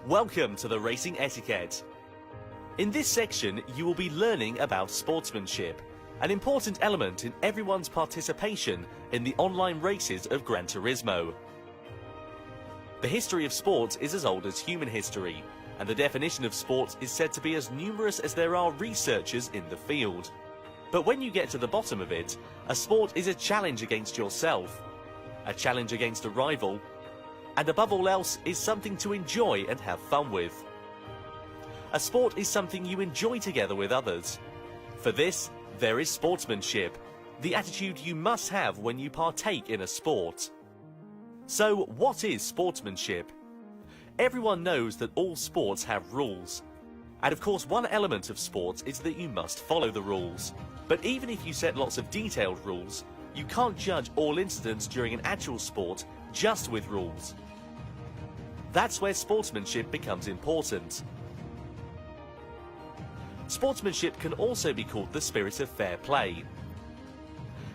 Welcome to the Racing Etiquette. In this section, you will be learning about sportsmanship, an important element in everyone's participation in the online races of Gran Turismo. The history of sports is as old as human history, and the definition of sports is said to be as numerous as there are researchers in the field. But when you get to the bottom of it, a sport is a challenge against yourself, a challenge against a rival, and above all else is something to enjoy and have fun with. A sport is something you enjoy together with others. For this, there is sportsmanship, the attitude you must have when you partake in a sport. So, what is sportsmanship? Everyone knows that all sports have rules. And of course, one element of sports is that you must follow the rules. But even if you set lots of detailed rules, you can't judge all incidents during an actual sport just with rules. That's where sportsmanship becomes important. Sportsmanship can also be called the spirit of fair play.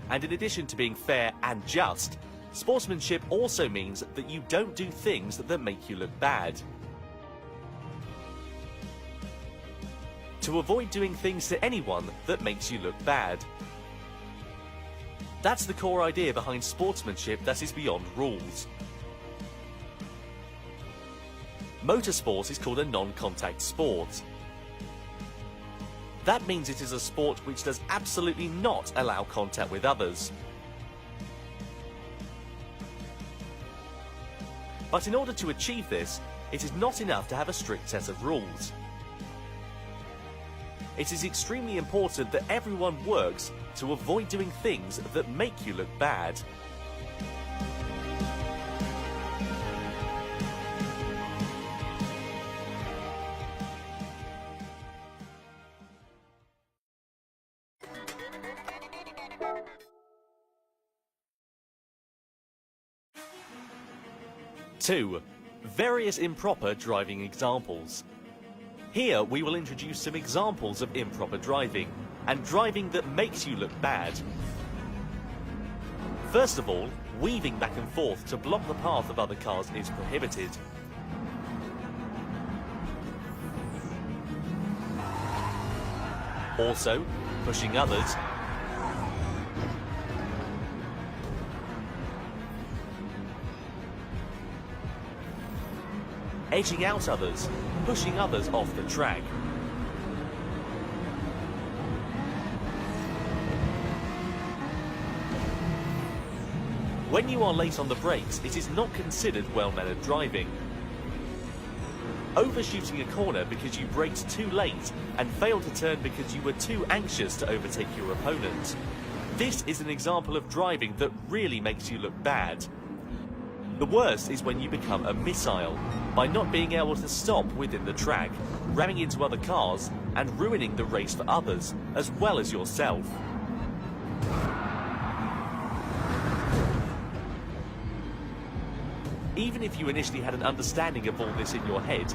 And in addition to being fair and just, sportsmanship also means that you don't do things that make you look bad. To avoid doing things to anyone that makes you look bad. That's the core idea behind sportsmanship that is beyond rules. Motorsport is called a non-contact sport. That means it is a sport which does absolutely not allow contact with others. But in order to achieve this, it is not enough to have a strict set of rules. It is extremely important that everyone works to avoid doing things that make you look bad. Two, various improper driving examples. Here we will introduce some examples of improper driving, and driving that makes you look bad. First of all, weaving back and forth to block the path of other cars is prohibited. Also, pushing others, edging out others, pushing others off the track. When you are late on the brakes, it is not considered well-mannered driving. Overshooting a corner because you braked too late and failed to turn because you were too anxious to overtake your opponent. This is an example of driving that really makes you look bad. The worst is when you become a missile, by not being able to stop within the track, ramming into other cars and ruining the race for others, as well as yourself. Even if you initially had an understanding of all this in your head,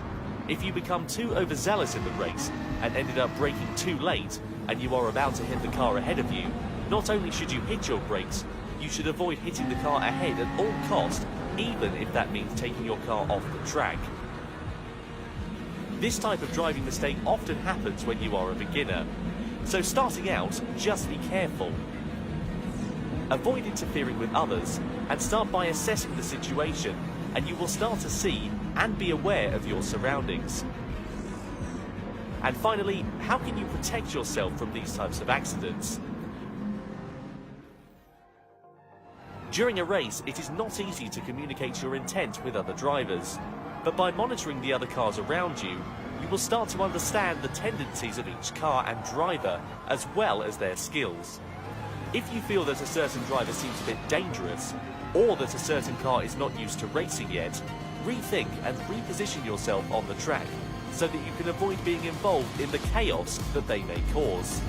if you become too overzealous in the race and ended up braking too late and you are about to hit the car ahead of you, not only should you hit your brakes, you should avoid hitting the car ahead at all costs, even if that means taking your car off the track. This type of driving mistake often happens when you are a beginner, so starting out, just be careful. Avoid interfering with others and start by assessing the situation, and you will start to see and be aware of your surroundings. And finally, how can you protect yourself from these types of accidents? During a race, it is not easy to communicate your intent with other drivers, but by monitoring the other cars around you, you will start to understand the tendencies of each car and driver, as well as their skills. If you feel that a certain driver seems a bit dangerous, or that a certain car is not used to racing yet, rethink and reposition yourself on the track, so that you can avoid being involved in the chaos that they may cause.